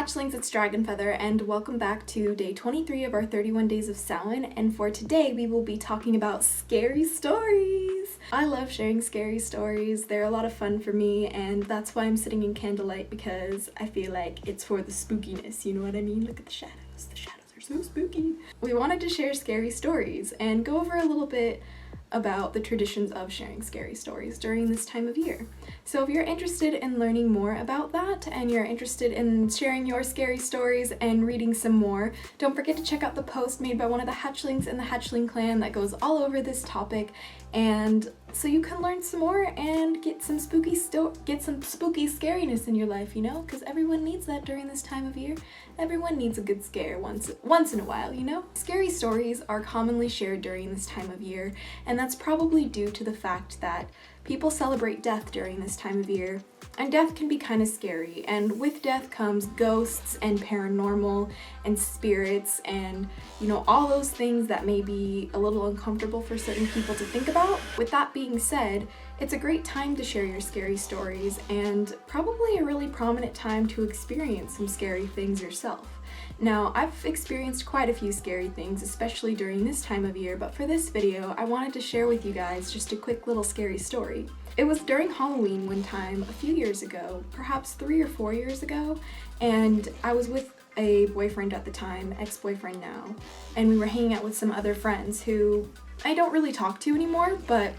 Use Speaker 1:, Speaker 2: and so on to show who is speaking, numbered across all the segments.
Speaker 1: Hatchlings, it's DragonFeather, and welcome back to day 23 of our 31 days of Samhain, and for today we will be talking about scary stories! I love sharing scary stories, they're a lot of fun for me, and that's why I'm sitting in candlelight, because I feel like it's for the spookiness, you know what I mean? Look at the shadows are so spooky! We wanted to share scary stories, and go over a little bit about the traditions of sharing scary stories during this time of year. So if you're interested in learning more about that and you're interested in sharing your scary stories and reading some more, don't forget to check out the post made by one of the Hatchlings in the Hatchling clan that goes all over this topic, and so you can learn some more and get some spooky scariness in your life, you know, because everyone needs that during this time of year. Everyone needs a good scare once in a while, you know? Scary stories are commonly shared during this time of year, and that's probably due to the fact that people celebrate death during this time of year, and death can be kind of scary, and with death comes ghosts and paranormal and spirits and, you know, all those things that may be a little uncomfortable for certain people to think about. With that being said, it's a great time to share your scary stories, and probably a really prominent time to experience some scary things yourself. Now, I've experienced quite a few scary things, especially during this time of year, but for this video, I wanted to share with you guys just a quick little scary story. It was during Halloween one time, a few years ago, perhaps 3 or 4 years ago, and I was with a boyfriend at the time, ex-boyfriend now, and we were hanging out with some other friends who I don't really talk to anymore, but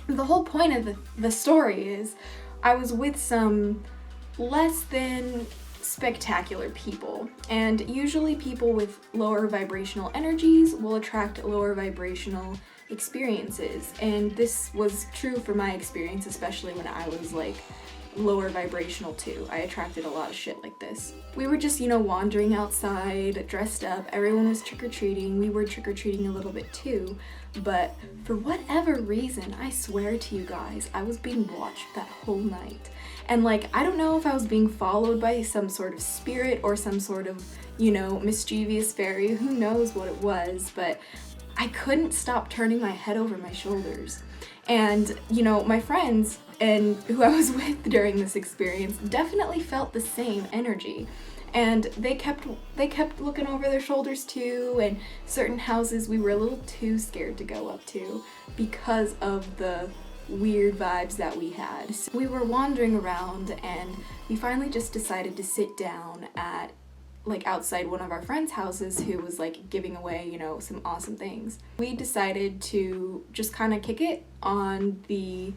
Speaker 1: the whole point of the story is I was with some less than spectacular people, and usually people with lower vibrational energies will attract lower vibrational experiences, and this was true for my experience, especially when I was like lower vibrational too. I attracted a lot of shit like this. We were just, you know, wandering outside, dressed up, everyone was trick-or-treating, we were trick-or-treating a little bit too, but for whatever reason, I swear to you guys, I was being watched that whole night. And like, I don't know if I was being followed by some sort of spirit or some sort of, you know, mischievous fairy, who knows what it was, but I couldn't stop turning my head over my shoulders. And, you know, my friends and who I was with during this experience definitely felt the same energy. And they kept looking over their shoulders too, and certain houses we were a little too scared to go up to because of the weird vibes that we had. So we were wandering around and we finally just decided to sit down at like outside one of our friends' houses who was like giving away, you know, some awesome things. We decided to just kind of kick it on the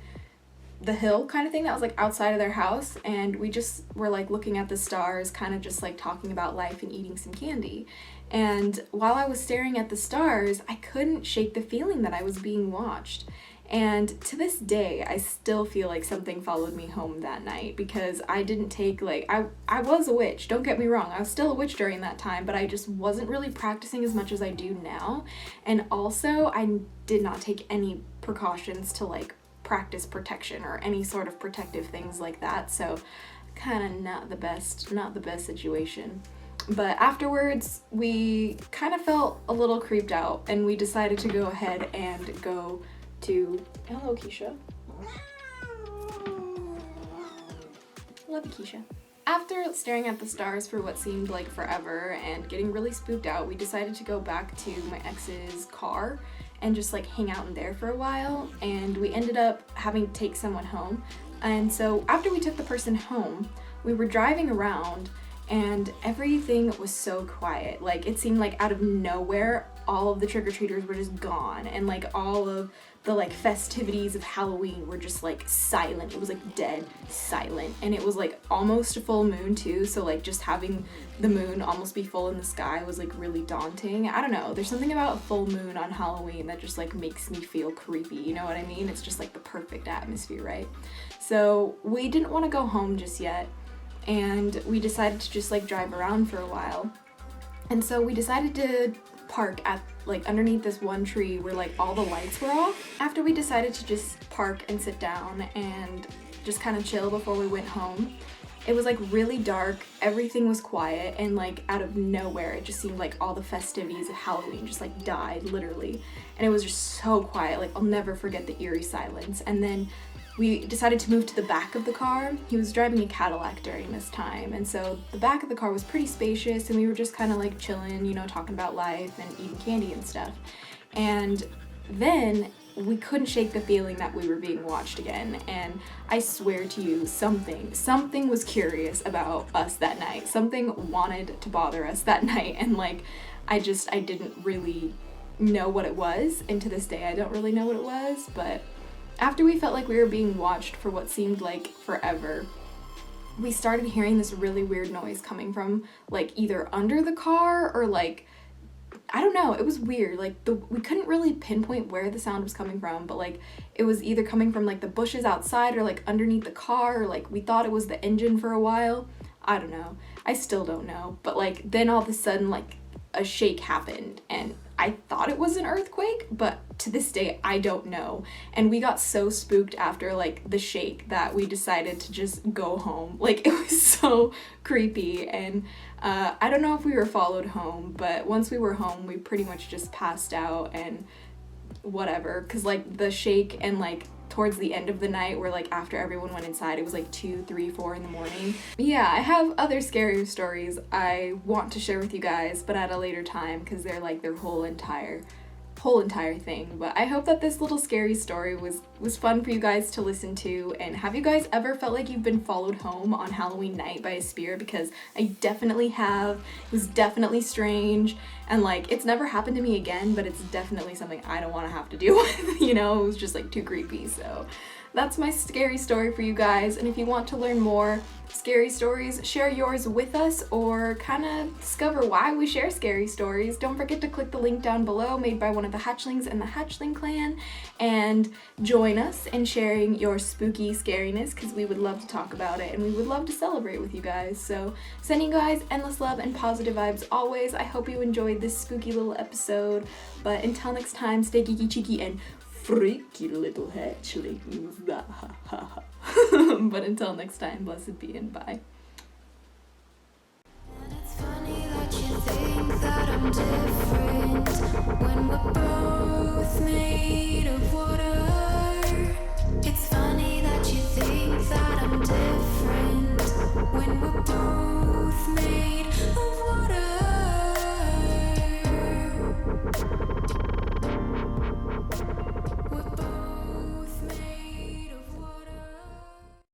Speaker 1: hill kind of thing that was like outside of their house, and we just were like looking at the stars, kind of just like talking about life and eating some candy. And while I was staring at the stars, I couldn't shake the feeling that I was being watched. And to this day, I still feel like something followed me home that night, because I didn't take like, I was a witch, don't get me wrong, I was still a witch during that time, but I just wasn't really practicing as much as I do now. And also, I did not take any precautions to like practice protection or any sort of protective things like that, so kind of not the best situation. But afterwards, we kind of felt a little creeped out, and we decided to go ahead and go to... Hello, Keisha. Love you, Keisha. After staring at the stars for what seemed like forever and getting really spooked out, we decided to go back to my ex's car and just like hang out in there for a while, and we ended up having to take someone home. And so after we took the person home, we were driving around and everything was so quiet. Like, it seemed like out of nowhere, all of the trick-or-treaters were just gone, and like all of the like festivities of Halloween were just like silent. It was like dead silent, and it was like almost a full moon too, so like just having the moon almost be full in the sky was like really daunting. I don't know, there's something about a full moon on Halloween that just like makes me feel creepy, you know what I mean? It's just like the perfect atmosphere, right? So we didn't want to go home just yet, and we decided to just like drive around for a while. And so we decided to park at like underneath this one tree where like all the lights were off. After we decided to just park and sit down and just kind of chill before we went home, it was like really dark, everything was quiet, and like out of nowhere it just seemed like all the festivities of Halloween just like died, literally. And it was just so quiet, like I'll never forget the eerie silence. And then we decided to move to the back of the car. He was driving a Cadillac during this time, and so the back of the car was pretty spacious, and we were just kind of like chilling, you know, talking about life and eating candy and stuff. And then we couldn't shake the feeling that we were being watched again, and I swear to you, something was curious about us that night. Something wanted to bother us that night, and like, I didn't really know what it was, and to this day I don't really know what it was, but after we felt like we were being watched for what seemed like forever, we started hearing this really weird noise coming from like either under the car or like, I don't know, it was weird. Like we couldn't really pinpoint where the sound was coming from, but like it was either coming from like the bushes outside or like underneath the car, or like we thought it was the engine for a while. I don't know. I still don't know. But like then all of a sudden like a shake happened, and I thought it was an earthquake, but to this day I don't know. And we got so spooked after like the shake that we decided to just go home. Like it was so creepy, and I don't know if we were followed home, but once we were home we pretty much just passed out and whatever, because like the shake and like towards the end of the night, where like after everyone went inside, it was like 2, 3, 4 in the morning. Yeah, I have other scarier stories I want to share with you guys, but at a later time, because they're like their whole entire thing. But I hope that this little scary story was fun for you guys to listen to. And have you guys ever felt like you've been followed home on Halloween night by a spirit? Because I definitely have. It was definitely strange, and like it's never happened to me again, but it's definitely something I don't want to have to deal with, you know. It was just like too creepy. So that's my scary story for you guys, and if you want to learn more scary stories, share yours with us, or kind of discover why we share scary stories, don't forget to click the link down below made by one of the Hatchlings and the Hatchling clan, and join us in sharing your spooky scariness, because we would love to talk about it and we would love to celebrate with you guys. So sending you guys endless love and positive vibes always. I hope you enjoyed this spooky little episode, but until next time, stay geeky, cheeky, and freaky little hatchlings. But until next time, blessed be and bye.
Speaker 2: And it's funny that you think that I'm different when we're both made of water.